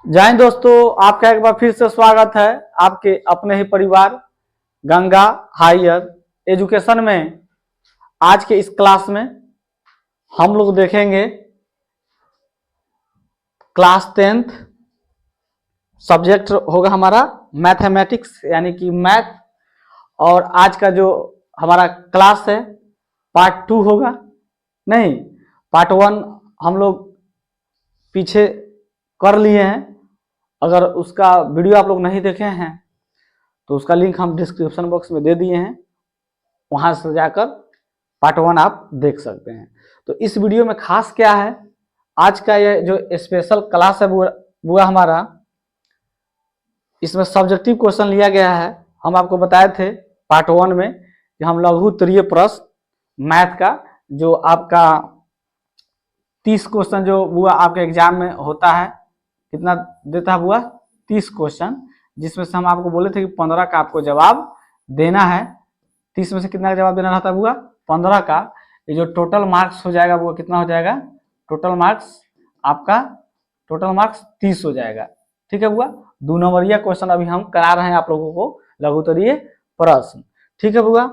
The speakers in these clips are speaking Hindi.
जय हिंद दोस्तों, आपका एक बार फिर से स्वागत है आपके अपने ही परिवार गंगा हायर एजुकेशन में। आज के इस क्लास में हम लोग देखेंगे क्लास 10th सब्जेक्ट होगा हमारा मैथमेटिक्स यानी कि मैथ। और आज का जो हमारा क्लास है पार्ट 2 होगा। नहीं, पार्ट 1 हम लोग पीछे कर लिए हैं। अगर उसका वीडियो आप लोग नहीं देखे हैं तो उसका लिंक हम डिस्क्रिप्शन बॉक्स में दे दिए हैं, वहां से जाकर पार्ट 1 आप देख सकते हैं। तो इस वीडियो में खास क्या है, आज का ये जो स्पेशल क्लास है वो हमारा, इसमें सब्जेक्टिव क्वेश्चन लिया गया है। हम आपको बताए थे पार्ट 1 में कि हम लघु उत्तरीय प्रश्न मैथ का जो आपका 30 क्वेश्चन जो हुआ आपके एग्जाम में होता है, कितना देता है हुआ 30 क्वेश्चन, जिसमें से हम आपको बोले थे कि 15 का आपको जवाब देना है। 30 में से कितना का जवाब देना रहता है हुआ 15 का। ये जो टोटल मार्क्स हो जाएगा वो कितना हो जाएगा, टोटल मार्क्स आपका 30 हो जाएगा। ठीक है हुआ। 2 नंबरिया क्वेश्चन अभी हम करा रहे हैं आप लोगों को लघु उत्तरीय प्रश्न। ठीक है हुआ।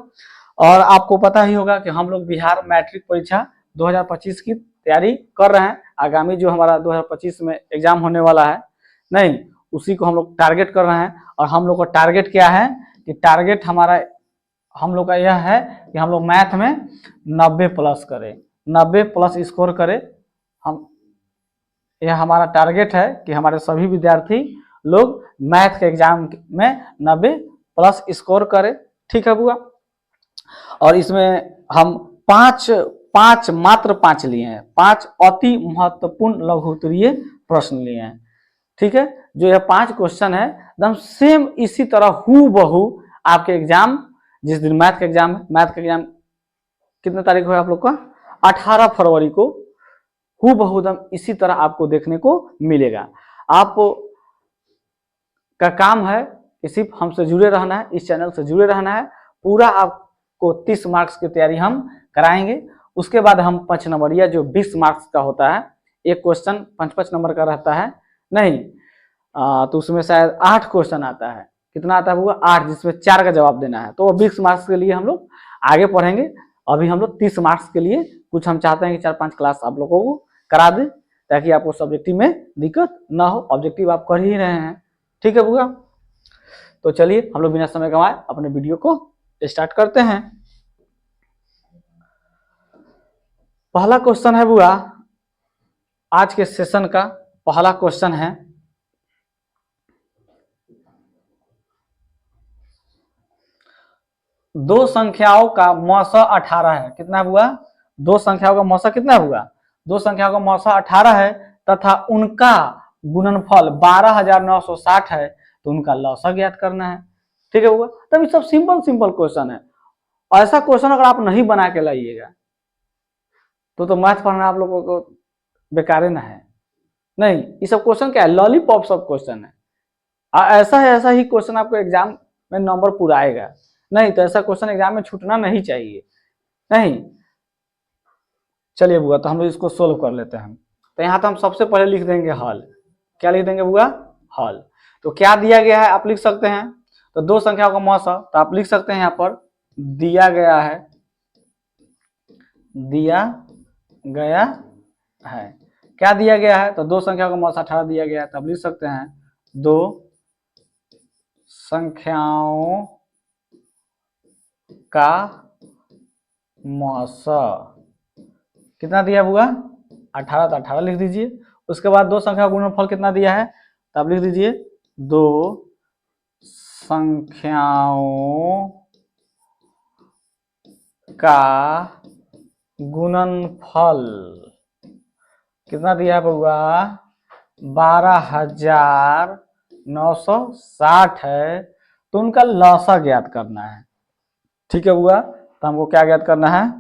और आपको पता ही होगा कि हम लोग बिहार मैट्रिक परीक्षा 2025 की तैयारी कर रहे हैं। आगामी जो हमारा 2025 में एग्जाम होने वाला है, नहीं उसी को हम लोग टारगेट कर रहे हैं। और हम लोग का टारगेट क्या है कि टारगेट हमारा हम लोग का यह है कि हम लोग मैथ में 90 प्लस करें, 90 प्लस स्कोर करें। हम यह हमारा टारगेट है कि हमारे सभी विद्यार्थी लोग मैथ के एग्जाम में 90 प्लस स्कोर करें। ठीक है बुआ। और इसमें हम मात्र पांच लिए हैं, 5 अति महत्वपूर्ण लघु उत्तरीय प्रश्न लिए हैं। ठीक है, जो यह 5 क्वेश्चन है एकदम सेम इसी तरह हूबहू आपके एग्जाम, जिस दिन मैथ का एग्जाम कितने तारीख है आप लोग का 18 फरवरी को, हूबहू एकदम इसी तरह आपको देखने को मिलेगा। आप का काम है कि सिर्फ हमसे जुड़े रहना है, इस चैनल से जुड़े रहना है। पूरा आपको 30 मार्क्स की तैयारी हम कराएंगे। उसके बाद हम 5 नंबरिया जो 20 मार्क्स का होता है, एक क्वेश्चन 5-5 नंबर का रहता है, नहीं तो उसमें शायद 8 क्वेश्चन आता है। कितना आता है वो 8, जिसमें 4 का जवाब देना है। तो 20 मार्क्स के लिए हम लोग आगे पढ़ेंगे। अभी हम लोग 30 मार्क्स के लिए कुछ हम चाहते हैं कि 4-5 क्लास आप लोगों को करा दें, ताकि आपको सब्जेक्टिव में दिक्कत ना हो। ऑब्जेक्टिव आप कर ही रहे हैं। ठीक है बुआ। तो चलिए हम लोग बिना समय गंवाए अपने वीडियो को स्टार्ट करते हैं। पहला क्वेश्चन है बुआ, आज के सेशन का पहला क्वेश्चन है, दो संख्याओं का मौसा 18 है। कितना हुआ, दो संख्याओं का मौसा कितना हुआ, दो संख्याओं का मौसा 18 है तथा उनका गुणनफल 12,960 है, तो उनका लौसा ज्ञात करना है। ठीक है हुआ। तब ये सब सिंपल क्वेश्चन है। ऐसा क्वेश्चन अगर आप नहीं बना के लाइएगा तो मैथ पढ़ना आप लोगों को बेकार ना है। नहीं, ये सब क्वेश्चन क्या है, लॉलीपॉप सब क्वेश्चन है। ऐसा ही क्वेश्चन आपको एग्जाम में नंबर पूरा आएगा। नहीं तो ऐसा क्वेश्चन एग्जाम में छूटना नहीं चाहिए। नहीं, चलिए बुआ, तो हम लोग इसको सोल्व कर लेते हैं। तो यहाँ तो हम सबसे पहले लिख देंगे हल। क्या लिख देंगे बुआ, हल। तो क्या दिया गया है आप लिख सकते हैं, तो दो संख्याओं का मौसा, तो आप लिख सकते हैं यहाँ पर दिया गया है। क्या दिया गया है, तो दो संख्याओं का मौसा 18 दिया गया है। तो आप लिख सकते हैं दो संख्याओं का मौसा कितना दिया हुआ 18, तो 18 लिख दीजिए। उसके बाद दो संख्या गुणनफल कितना दिया है, तो आप लिख दीजिए दो संख्याओं का गुणनफल कितना दिया हुआ 12,960 है, तो उनका लौसा ज्ञात करना है। ठीक है हुआ। तो हमको क्या ज्ञात करना है,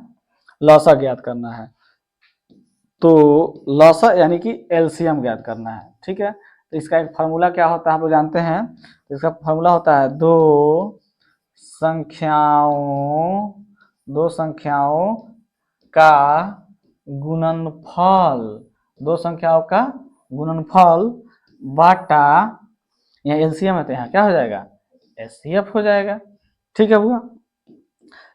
लौसा ज्ञात करना है। तो लौसा यानी कि एलसीएम ज्ञात करना है। ठीक है। तो इसका एक फार्मूला क्या होता है आप लोग जानते हैं। तो इसका फार्मूला होता है दो संख्याओं का गुणनफल, दो संख्याओं का गुणनफल बटा, यहाँ एलसीएम है तो यहाँ क्या हो जाएगा, एचसीएफ हो जाएगा। ठीक है हुआ।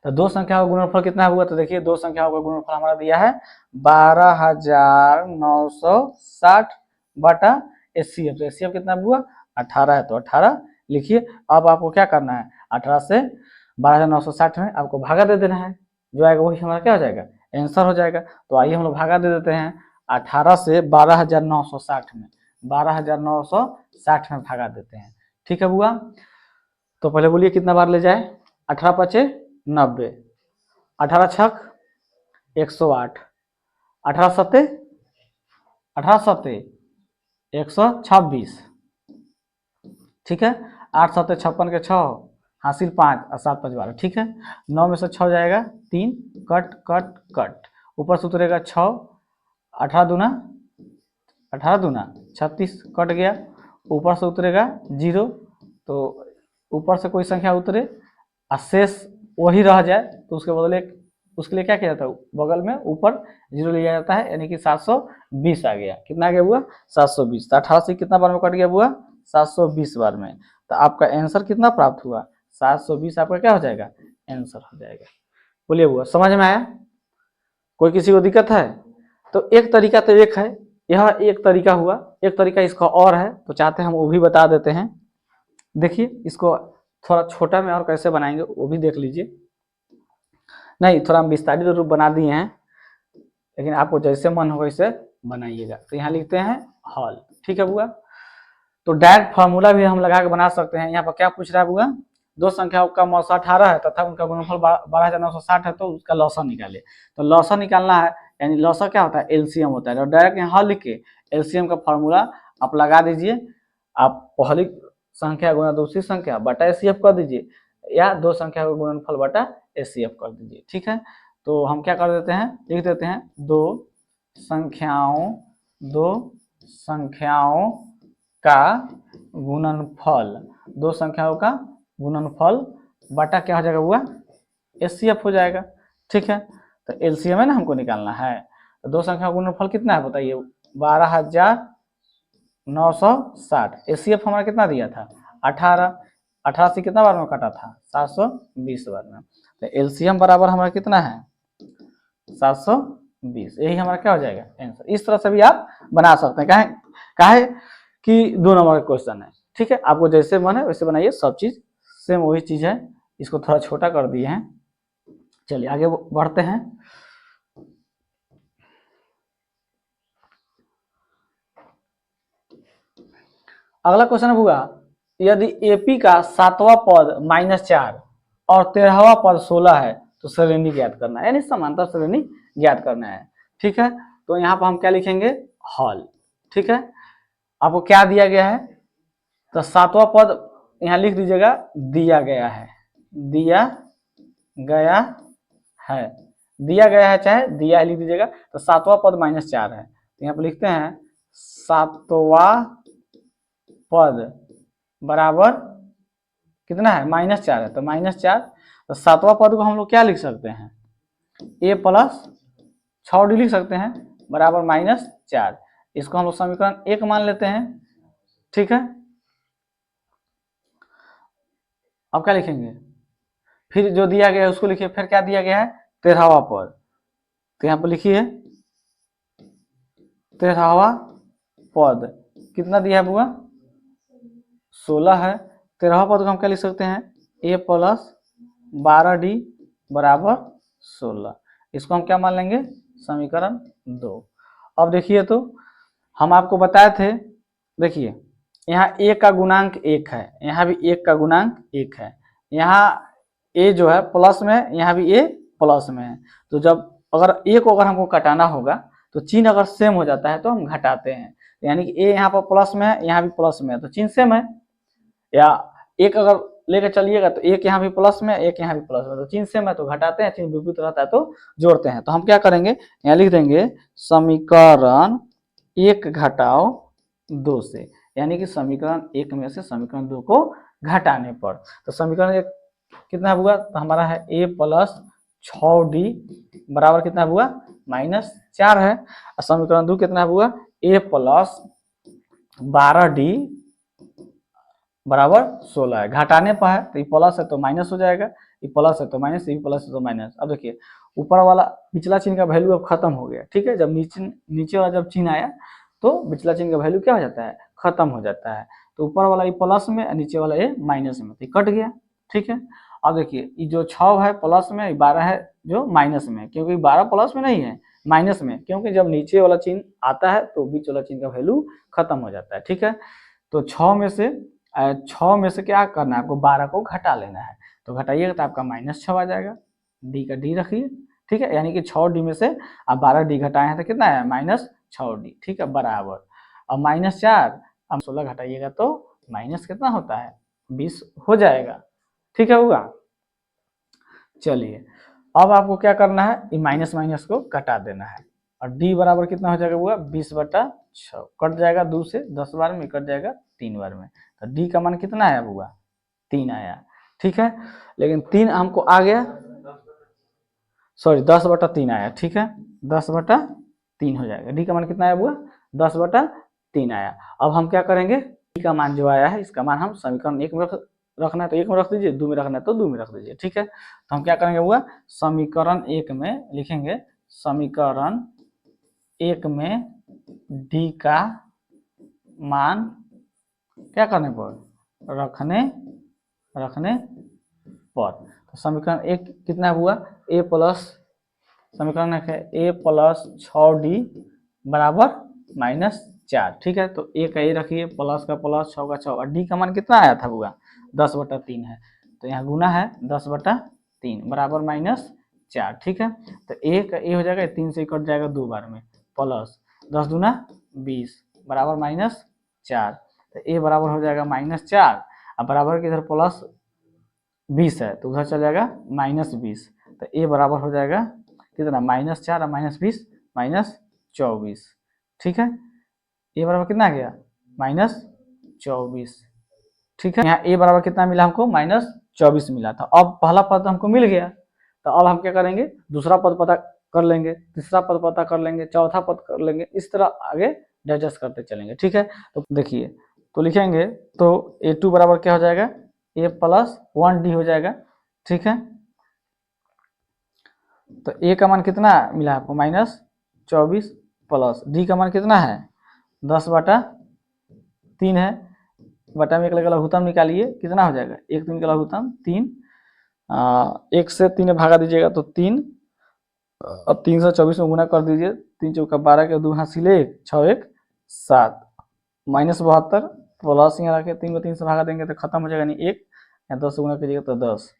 तो दो संख्याओं का गुणनफल कितना हुआ, तो देखिए दो संख्याओं का गुणनफल हमारा दिया है 12,960 बटा एचसीएफ। तो एचसीएफ कितना हुआ, 18 है, तो 18 लिखिए। अब आपको क्या करना है, 18 से 12,960 में आपको भागा दे देना है, जो आएगा वही हमारा क्या हो जाएगा, आंसर हो जाएगा। तो आइए हम लोग भागा दे देते हैं 18 से 12,960 में, 12,960 में भागा देते हैं। ठीक है बुआ। तो पहले बोलिए कितना बार ले जाए, 18 पचे 90, 18 छक 108, 18 सत्ते 126। ठीक है, 8 सत्ते 56 के 6 हासिल 5 और 7 5 12। ठीक है, 9 में से 6 जाएगा 3, कट कट कट, ऊपर से उतरेगा 6, 18 दूना 36 कट गया, ऊपर से उतरेगा 0, तो ऊपर से कोई संख्या उतरे और शेष वही रह जाए तो उसके बदले उसके लिए क्या किया जाता है, बगल में ऊपर 0 लिया जाता है, यानी कि 720 आ गया। कितना आ गया बुआ, 720। तो 18 से कितना बार में कट गया बुआ, 720 बार में। तो आपका आंसर कितना प्राप्त हुआ, 720 आपका क्या हो जाएगा, आंसर हो जाएगा। बोलिए बुआ समझ में आया, कोई किसी को दिक्कत है? तो एक तरीका तो एक है, यह एक तरीका हुआ, एक तरीका इसका और है, तो चाहते हैं हम वो भी बता देते हैं। देखिए इसको थोड़ा छोटा में और कैसे बनाएंगे वो भी देख लीजिए। नहीं, थोड़ा हम विस्तारित रूप बना दिए हैं, लेकिन आपको जैसे मन हो वैसे बनाइएगा। तो यहाँ लिखते हैं हॉल। ठीक है बुआ। तो डायरेक्ट फार्मूला भी हम लगा के बना सकते हैं। यहाँ पर क्या पूछ रहा है बुआ, दो संख्याओं का मौसा 18 है तथा उनका गुणनफल 12,960 है, तो उसका लौसा निकाले। तो लौसा निकालना है, यानी लौसा क्या होता है, एलसीएम होता है। और डायरेक्ट यहाँ हल लिख के एलसीएम का फार्मूला आप लगा दीजिए। आप पहली संख्या गुणा दूसरी संख्या बटा एचसीएफ कर दीजिए, या दो संख्या का गुणनफल बटा एचसीएफ कर दीजिए। ठीक है, तो हम क्या कर देते हैं, लिख देते हैं दो संख्याओं का गुणनफल, दो संख्याओं का गुणनफल बटा क्या हो जाएगा हुआ, एचसीएफ हो जाएगा। ठीक है, तो एलसीएम है ना हमको निकालना है। तो दो संख्या का गुणनफल कितना है बताइए, 12,960। एचसीएफ हमारा कितना दिया था, 18, 18 से कितना बार में कटा था, 720 बार में। तो एलसीएम बराबर हमारा कितना है, 720। यही हमारा क्या हो जाएगा आंसर। इस तरह से भी आप बना सकते हैं, काहे कि 2 नंबर का क्वेश्चन है। ठीक है, आपको जैसे मन है वैसे बनाइए, सब चीज सेम वही चीज है। इसको थोड़ा छोटा कर दिए हैं। चलिए आगे बढ़ते हैं। अगला क्वेश्चन हुआ, यदि एपी का 7वां पद -4 और 13वां पद 16 है तो श्रेणी ज्ञात करना है, यानी समांतर श्रेणी ज्ञात करना है। ठीक है, तो यहाँ पर हम क्या लिखेंगे, हल। ठीक है, आपको क्या दिया गया है, तो 7वां पद यहाँ लिख दीजिएगा, दिया गया है, दिया गया है चाहे दिया लिख दीजिएगा। तो 7वां पद -4 है, तो यहाँ पर लिखते हैं 7वां पद बराबर कितना है, -4 है, तो -4। तो 7वां पद को हम लोग क्या लिख सकते हैं, a प्लस 6d लिख सकते हैं, बराबर -4। इसको हम लोग समीकरण 1 मान लेते हैं। ठीक है, अब क्या लिखेंगे, फिर जो दिया गया है उसको लिखिए। फिर क्या दिया गया है, 13वां पद, तो यहाँ पर लिखिए 13वां पद कितना दिया है बुआ, 16 है। 13वां पद को हम क्या लिख सकते हैं, a प्लस 12d बराबर 16। इसको हम क्या मान लेंगे, समीकरण 2। अब देखिए, तो हम आपको बताए थे, देखिए यहाँ a का गुणांक 1 है, यहाँ भी 1 का गुणांक 1 है, यहाँ a जो है प्लस में है, यहाँ भी a प्लस में है। तो जब अगर a को अगर हमको कटाना होगा तो चिन्ह अगर सेम हो जाता है तो हम घटाते हैं, यानी कि a यहाँ पर प्लस में है, यहाँ भी प्लस में है, तो चिन्ह सेम है। या एक अगर लेकर चलिएगा तो एक यहाँ भी प्लस में, एक यहाँ भी प्लस में, तो चिन्ह सेम है तो घटाते हैं, चिन्ह विपरीत रहता है तो जोड़ते हैं। तो हम क्या करेंगे, यहाँ लिख देंगे समीकरण 1 घटाओ 2 से, यानी कि समीकरण 1 में से समीकरण 2 को घटाने पर। तो समीकरण 1 कितना हुआ, तो हमारा है a प्लस 6d बराबर कितना हुआ, -4 है। और समीकरण 2 कितना हुआ, a प्लस 12D बराबर 16 है। घटाने पर है तो ये प्लस है तो माइनस हो जाएगा, ये प्लस है तो माइनस, ये प्लस है तो माइनस। अब देखिए ऊपर वाला पिछला चिन्ह का वैल्यू अब खत्म हो गया, ठीक है। जब नीचे वाला जब चिन्ह आया तो पिछला चिन्ह का वैल्यू क्या हो जाता है, खत्म हो जाता है। तो ऊपर वाला ये प्लस में और नीचे वाला ये माइनस में, तो ये कट गया, ठीक है। अब देखिए ये जो 6 है प्लस में, 12 है जो माइनस में, क्योंकि 12 प्लस में नहीं है माइनस में, क्योंकि जब नीचे वाला चिन्ह आता है तो बीच वाला चिन्ह का वैल्यू खत्म हो जाता है, ठीक है। तो 6 में से क्या करना है आपको, 12 को घटा लेना है। तो घटाइएगा तो आपका -6 आ जाएगा। डी का डी रखिए, ठीक है। यानी कि 6D में से आप 12D घटाए हैं तो कितना है, -6D, ठीक है, बराबर। अब -4, अब 16 घटाइएगा तो माइनस कितना होता है, 20 हो जाएगा, ठीक है, होगा। चलिए अब आपको क्या करना है, ये माइनस माइनस को घटा देना है और डी बराबर कितना हो जाएगा, हुआ 20/6, कट जाएगा 2 से 10 बार में, कट जाएगा 3 बार में। तो डी का मान कितना आया, हुआ 3 आया, ठीक है। लेकिन 3 हमको आ गया, सॉरी 10/3 आया, ठीक है, 10/3 हो जाएगा। डी का मान कितना आया, हुआ 10/3 आया। अब हम क्या करेंगे, डी का मान जो आया है इसका मान हम समीकरण 1 में रखना है तो 1 में रख दीजिए, 2 में रखना है तो 2 में रख दीजिए, ठीक है। तो हम क्या करेंगे, हुआ समीकरण 1 में लिखेंगे, समीकरण 1 में डी का मान क्या करने पर, रखने पर। तो समीकरण 1 कितना हुआ, ए प्लस, समीकरण है ए प्लस 6D बराबर -4, ठीक है। तो ए का ए रखिए, प्लस का प्लस, 6 का 6, और डी का मान कितना आया था, हुआ 10/3 है, तो यहाँ गुना है 10/3 बराबर -4, ठीक है। तो ए का ए हो जाएगा, 3 से कट जाएगा 2 बार में, प्लस 10 दूना 20 बराबर -4। तो ए बराबर हो जाएगा -4, अब बराबर के इधर प्लस 20 है तो उधर चल जाएगा -20। तो ए बराबर हो जाएगा कितना, -4 और -20 -24, ठीक है। ए बराबर कितना आ गया, -24, ठीक है। यहाँ ए बराबर कितना मिला हमको, -24 मिला था। अब पहला पद हमको मिल गया, तो अब हम क्या करेंगे, दूसरा पद पता कर लेंगे, तीसरा पद पता कर लेंगे, चौथा पद कर लेंगे, इस तरह आगे डाइजेस्ट करते चलेंगे, ठीक है। तो देखिए, तो लिखेंगे, तो A2 बराबर क्या हो जाएगा, A प्लस 1D हो जाएगा, ठीक है। तो ए का मान कितना मिला आपको, -24, प्लस डी का मान कितना है, 10/3 है, बटा में 1 लगा लघुत्तम निकालिए, कितना हो जाएगा, 1 3 का लघुत्तम 3, 1 से 3 भागा दीजिएगा तो 3, अब 3 से 24 में गुना कर दीजिए, 3 चौका 12 के 2 हासिल 1, 6 1 7, -72 प्लस यहाँ रखे, 3 को 3 से भागा देंगे तो खत्म हो जाएगा, नहीं 1, यहाँ 10 से गुना कीजिएगा तो 10,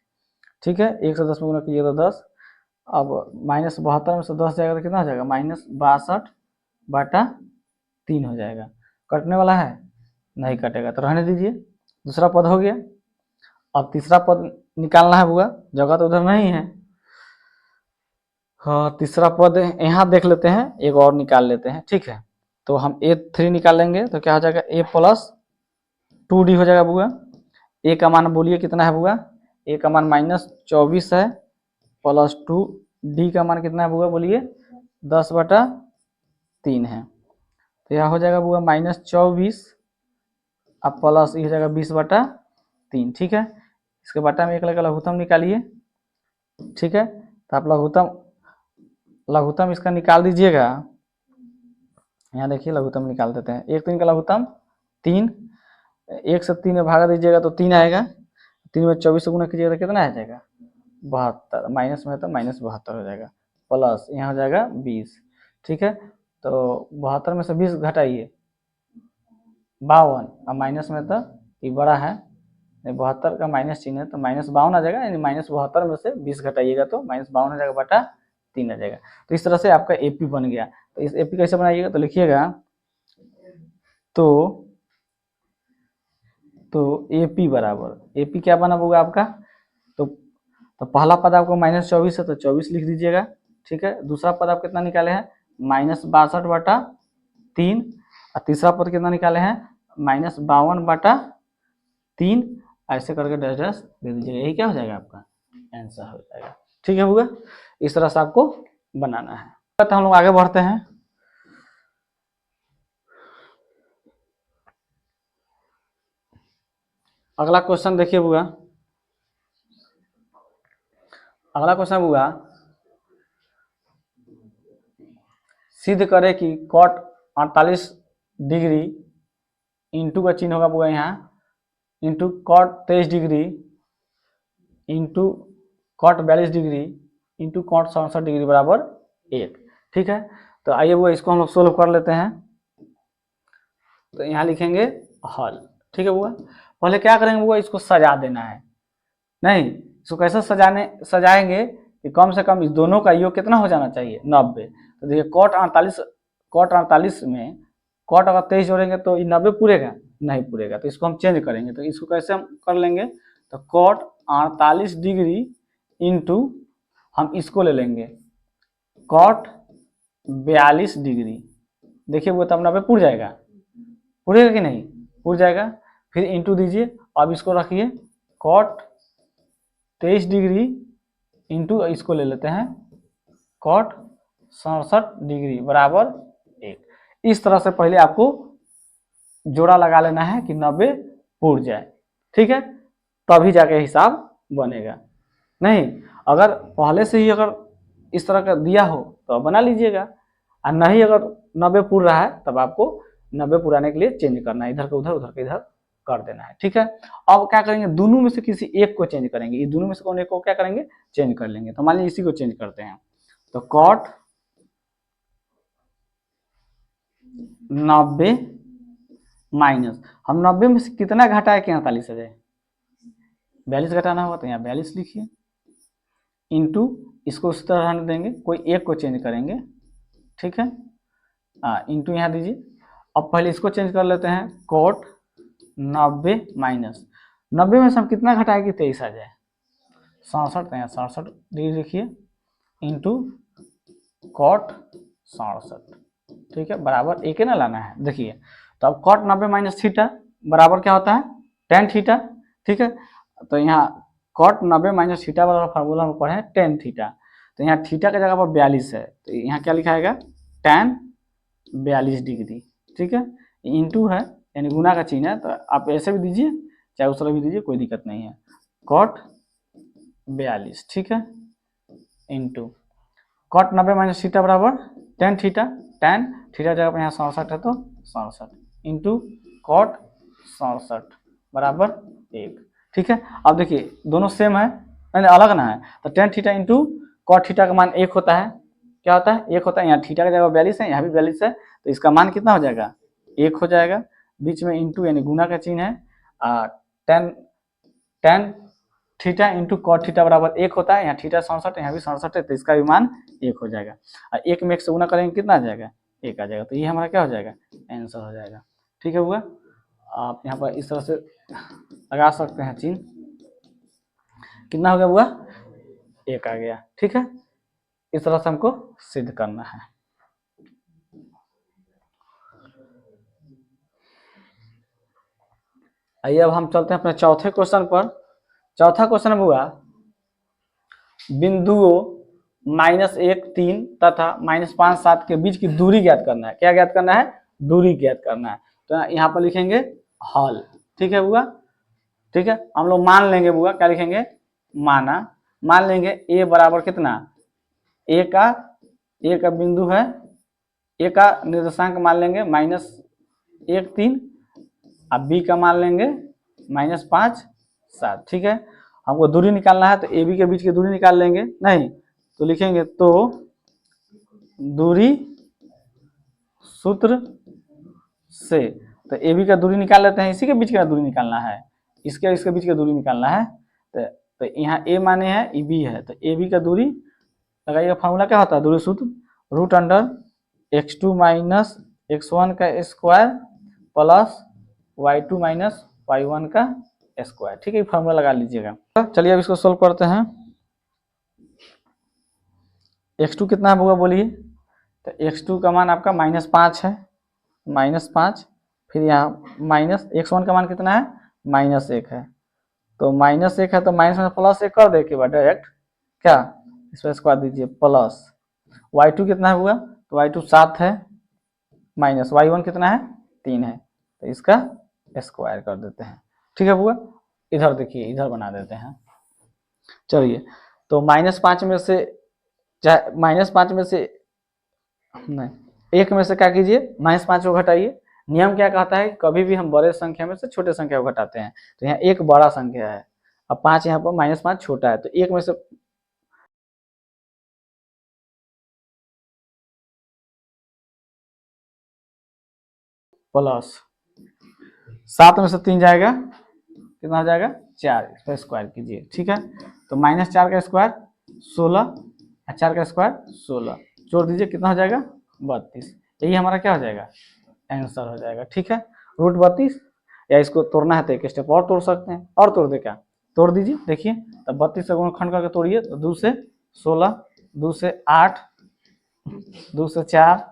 ठीक है, 1 से 10 में गुना कीजिएगा तो 10। अब -72 में से 10 जाएगा तो कितना हो जाएगा, -62/3 हो जाएगा। कटने वाला है, नहीं कटेगा तो रहने दीजिए, दूसरा पद हो गया। अब तीसरा पद निकालना है, हुआ जगह तो उधर नहीं है, हाँ तीसरा पद यहाँ देख लेते हैं, एक और निकाल लेते हैं, ठीक है। तो हम A3 निकालेंगे तो क्या हो जाएगा, A प्लस 2D हो जाएगा, बुआ ए का मान बोलिए कितना है, बुआ ए का मान -24 है, प्लस 2, डी का मान कितना है बुआ बोलिए, 10/3 है। तो यह हो जाएगा बुआ -24, अब प्लस ये हो जाएगा 20/3, ठीक है। इसके बटा में 1 लगा लघुत्तम निकालिए, ठीक है। तो आप लघुत्तम इसका निकाल दीजिएगा, यहाँ देखिए लघुत्तम निकाल देते हैं, 1 3 का लघुत्तम 3, 1 से 3 में भागा दीजिएगा तो 3 आएगा, 3 में 24 से गुना कीजिएगा तो कितना आ जाएगा, 72, माइनस में तो -72 हो जाएगा, प्लस यहाँ हो जाएगा 20, ठीक है। तो 72 में से 20 घटाइए 52, अब माइनस में तो ये बड़ा है, 72 का माइनस चिन्ह है तो -52 आ जाएगा, यानी -72 में से 20 घटाइएगा तो -52 आ जाएगा, बटा 3 आ जाएगा। तो इस तरह से आपका AP बन गया। तो इस AP कैसे बनाइएगा, तो लिखिएगा, तो AP बराबर, AP क्या बना होगा आपका, तो पहला पद आपको -24 है तो 24 लिख दीजिएगा, ठीक है। दूसरा पद आप कितना निकाले हैं, -62/3, और तीसरा पद कितना निकाले हैं, -52/3, ऐसे करके डैश दे दीजिएगा, यही क्या हो जाएगा आपका आंसर हो जाएगा, ठीक है होगा। इस तरह से आपको बनाना है। तो हम लोग आगे बढ़ते हैं। अगला क्वेश्चन देखिए बुआ, अगला क्वेश्चन बुआ, सिद्ध करे कि कॉट 48 डिग्री इंटू का चिन्ह होगा बुआ यहाँ, into cot 23 degree into cot 42 degree into cot 67 degree बराबर 1। ठीक है, तो आइए बुआ इसको हम लोग सोल्व कर लेते हैं। तो यहाँ लिखेंगे हल। ठीक है बुआ, पहले क्या करेंगे बुआ, इसको सजा देना है। नहीं, इसको कैसे सजाएंगे कि कम से कम इस दोनों का योग कितना हो जाना चाहिए, 90। तो देखिए कॉट 48 में कॉट अगर 23 जोड़ेंगे तो ये 90 पूरेगा, नहीं पूरेगा, तो इसको हम चेंज करेंगे। तो इसको कैसे हम कर लेंगे, तो कॉट 48 डिग्री इंटू हम इसको ले लेंगे कॉट 42 डिग्री। देखिए वो तब 90 पूर जाएगा, पूरेगा कि नहीं, पूर जाएगा। फिर इंटू दीजिए, अब इसको रखिए कॉट 23 डिग्री इंटू इसको ले लेते हैं कॉट 67 डिग्री बराबर 1। इस तरह से पहले आपको जोड़ा लगा लेना है कि 90 पूर जाए। ठीक है, तभी जाके हिसाब बनेगा। नहीं, अगर पहले से ही अगर इस तरह का दिया हो तो बना लीजिएगा, और नहीं अगर 90 पूर रहा है तब आपको 90 पुराने के लिए चेंज करना है, इधर का उधर उधर का इधर कर देना है। ठीक है, अब क्या करेंगे, दोनों में से किसी एक को चेंज करेंगे, इस दोनों में से कौन एक को क्या करेंगे, चेंज कर लेंगे। तो मान लीजिए इसी को चेंज करते हैं, तो कॉट 90 माइनस, हम 90 में से कितना घटाए कि 48 आ जाए, 42 घटाना होगा, तो यहाँ 42 लिखिए, इंटू इसको उस तरह रहने देंगे, कोई एक को चेंज करेंगे। ठीक है, इंटू यहाँ दीजिए। अब पहले इसको चेंज कर लेते हैं, कॉट 90 माइनस 90 में से हम कितना घटाए कि 23 आ जाए, 67, तो यहाँ 67 डिग्री लिखिए, इंटू कॉट 67। ठीक है, बराबर एक ना लाना है। देखिए तो अब कॉट 90 माइनस थीटा बराबर क्या होता है, टेन थीटा। ठीक है, तो यहाँ कॉट 90 माइनस थीटा वाला फार्मूला हम पढ़े टेन थीटा, तो यहाँ थीटा की जगह पर 42 है, तो यहाँ क्या लिखा है, टेन 42 डिग्री। ठीक है, इंटू है यानी गुना का चिन्ह है, तो आप ऐसे भी दीजिए चाहे उस तरह भी दीजिए, कोई दिक्कत नहीं है, कॉट 42। ठीक है, इंटू कॉट 90 माइनस थीटा बराबर टेन थीटा, टेन थीटा जगह पर यहाँ 67 है तो 67 इंटू कॉट 67 बराबर 1। ठीक है, अब देखिए दोनों सेम है, अलग ना है, तो tan theta into cot theta का मान 1 होता है, क्या होता है, 1 होता है। यहाँ थीटा की जगह 42 है, यहाँ भी 42 है, तो इसका मान कितना हो जाएगा, 1 हो जाएगा। बीच में इंटू यानी गुना का चिन्ह है, tan theta into cot theta बराबर 1 होता है, यहाँ थीटा 67 है, यहाँ भी 67 है, तो इसका भी मान 1 हो जाएगा। और 1 में 1 से गुना करेंगे कितना आ जाएगा, 1 आ जाएगा, तो ये हमारा क्या हो जाएगा, आंसर हो जाएगा। ठीक है हुआ, आप यहाँ पर इस तरह से लगा सकते हैं चिन्ह, कितना हो गया हुआ, 1 आ गया। ठीक है, इस तरह से हमको सिद्ध करना है। आइए अब हम चलते हैं अपने चौथे क्वेश्चन पर। चौथा क्वेश्चन हुआ, बिंदुओं -1 3 तथा -5 7 के बीच की दूरी ज्ञात करना है। क्या ज्ञात करना है, दूरी ज्ञात करना है। तो यहाँ पर लिखेंगे हल। ठीक है बुआ, ठीक है, हम लोग मान लेंगे बुआ, क्या लिखेंगे, माना, मान लेंगे ए बराबर कितना, ए का बिंदु है, ए का निर्देशांक मान लेंगे -1 3, अब बी का मान लेंगे -5 7। ठीक है, हमको दूरी निकालना है, तो ए बी के बीच की दूरी निकाल लेंगे। नहीं तो लिखेंगे तो दूरी सूत्र से, तो ए बी का दूरी निकाल लेते हैं, इसी के बीच का दूरी निकालना है, इसके बीच का दूरी निकालना है। तो यहाँ ए माने है, ई बी है, तो ए बी का दूरी लगाइएगा, फार्मूला क्या होता है, दूरी सूत्र √x2 माइनस x1 का square plus y2 minus y1 का स्क्वायर। ठीक है, फार्मूला लगा लीजिएगा। चलिए अब इसको सोल्व करते हैं। x2 कितना होगा बोलिए, तो x2 का मान आपका -5 है, -5, फिर यहाँ माइनस x1 का मान कितना है, -1 है, तो -1 है तो माइनस में प्लस 1 कर दे के बाद डायरेक्ट क्या, इस पर स्क्वायर दीजिए, प्लस y2 कितना हुआ, तो y2 7 है, माइनस y1 कितना है, 3 है, तो इसका स्क्वायर कर देते हैं। ठीक है बुआ, इधर देखिए, इधर बना देते हैं। चलिए, तो -5 में से, चाहे -5 में से नहीं, 1 में से क्या कीजिए, -5 को घटाइए। नियम क्या कहता है, कभी भी हम बड़े संख्या में से छोटे संख्या को घटाते हैं। तो यहाँ 1 बड़ा संख्या है, अब 5 यहाँ पर -5 छोटा है, तो 1 में से प्लस 7 में से 3 जाएगा, कितना हो जाएगा 4, इसका स्क्वायर कीजिए। ठीक है, तो -4 का स्क्वायर 16, 4 का स्क्वायर 16, जोड़ दीजिए, कितना हो जाएगा 32। यही हमारा क्या हो जाएगा, आंसर हो जाएगा। ठीक है, √32, या इसको तोड़ना है तो एक स्टेप और तोड़ सकते हैं, और तोड़ दे क्या, तोड़ दीजिए। देखिए, तब 32 से गुणनखंड करके तोड़िए, तो 2 से 16, 2 से 8, 2 से 4,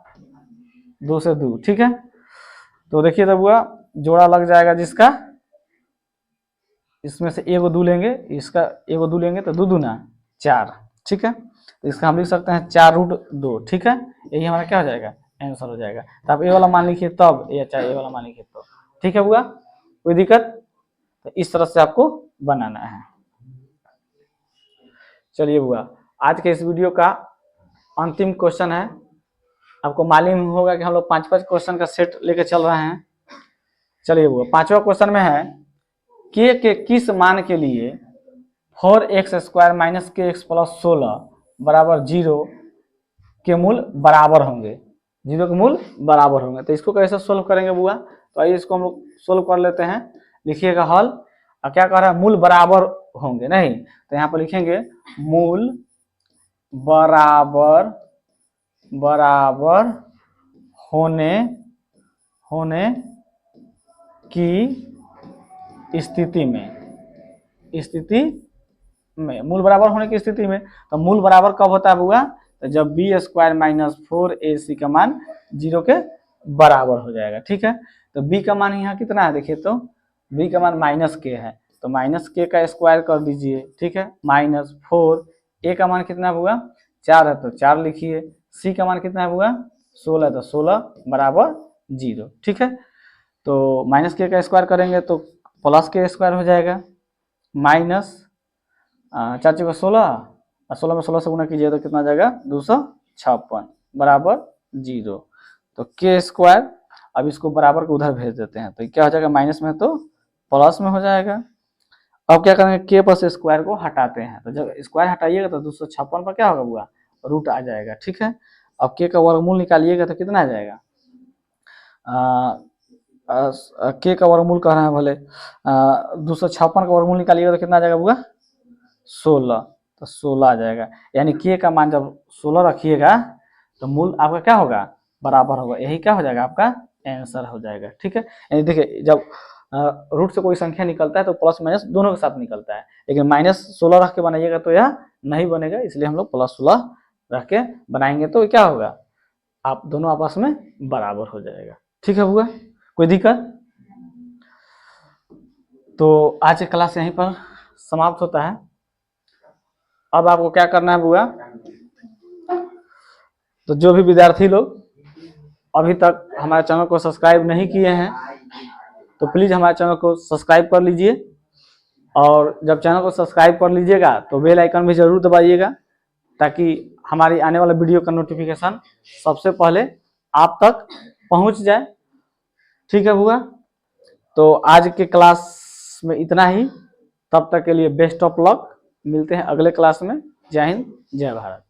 2 से 2। ठीक है, तो देखिए तब हुआ, जोड़ा लग जाएगा जिसका, इसमें से एगो 2 लेंगे, इसका एगो 2 लेंगे, तो 2 दूना 4। ठीक है, तो इसका हम लिख सकते हैं 4√2। ठीक है, यही हमारा क्या हो जाएगा, आंसर हो जाएगा। तो आप ए वाला मान लिखिए तब, या चाहे ए वाला मान लिखिए तो। ठीक है बुआ, कोई दिक्कत, तो इस तरह से आपको बनाना है। चलिए बुआ, आज के इस वीडियो का अंतिम क्वेश्चन है। आपको मालूम होगा कि हम लोग 5-5 क्वेश्चन का सेट लेके चल रहे हैं। चलिए बुआ, 5वां क्वेश्चन में है, के किस मान के लिए 4x² - kx + 16 बराबर 0 के मूल बराबर होंगे, 0 के मूल बराबर होंगे। तो इसको कैसे सोल्व करेंगे बुआ, तो आइए इसको हम लोग सोल्व कर लेते हैं। लिखिएगा हल, और क्या कह रहा है, मूल बराबर होंगे, नहीं तो यहाँ पर लिखेंगे मूल बराबर होने की स्थिति में मूल बराबर होने की स्थिति में, तो मूल बराबर कब होता है बुआ, तो जब b² - 4ac का मान 0 के बराबर हो जाएगा। ठीक है, तो b का मान यहाँ कितना है, देखिए तो b का मान -k है, तो -k का स्क्वायर कर दीजिए। ठीक है, -4, a का मान कितना है बुआ 4 है, तो 4 लिखिए। c का मान कितना है बुआ 16 है, तो 16 बराबर 0। ठीक है, तो -k का स्क्वायर करेंगे तो +k² हो जाएगा, माइनस 4 × 16, और 16 में 16 से गुना कीजिए तो कितना जाएगा 256 बराबर 0। तो k², अब इसको बराबर को उधर भेज देते हैं, तो क्या हो जाएगा, माइनस में तो प्लस में हो जाएगा। अब क्या करेंगे, k पर से स्क्वायर को हटाते हैं, तो जब स्क्वायर हटाइएगा तो 256 पर क्या होगा बुआ, रूट आ जाएगा। ठीक है, अब k का वर्गमूल निकालिएगा तो कितना आ जाएगा, k का वर्गमूल कह रहे हैं भले, 256 का वर्गमूल निकालिएगा तो कितना आ जाएगा बुआ 16, तो 16 आ जाएगा। यानी k का मान जब 16 रखिएगा तो मूल आपका क्या होगा, बराबर होगा, यही क्या हो जाएगा, आपका आंसर हो जाएगा। ठीक है, यानी देखिए जब रूट से कोई संख्या निकलता है तो प्लस माइनस दोनों के साथ निकलता है, लेकिन -16 रख के बनाइएगा तो यह नहीं बनेगा, इसलिए हम लोग +16 रख के बनाएंगे तो क्या होगा, आप दोनों आपस में बराबर हो जाएगा। ठीक है बुआ, कोई दिक्कत, तो आज की क्लास यहीं पर समाप्त होता है। अब आपको क्या करना है बुआ, तो जो भी विद्यार्थी लोग अभी तक हमारे चैनल को सब्सक्राइब नहीं किए हैं तो प्लीज़ हमारे चैनल को सब्सक्राइब कर लीजिए, और जब चैनल को सब्सक्राइब कर लीजिएगा तो बेल आइकन भी ज़रूर दबाइएगा, ताकि हमारी आने वाले वीडियो का नोटिफिकेशन सबसे पहले आप तक पहुंच जाए। ठीक है बुआ, तो आज के क्लास में इतना ही, तब तक के लिए बेस्ट ऑफ लक, मिलते हैं अगले क्लास में। जय हिंद, जय भारत।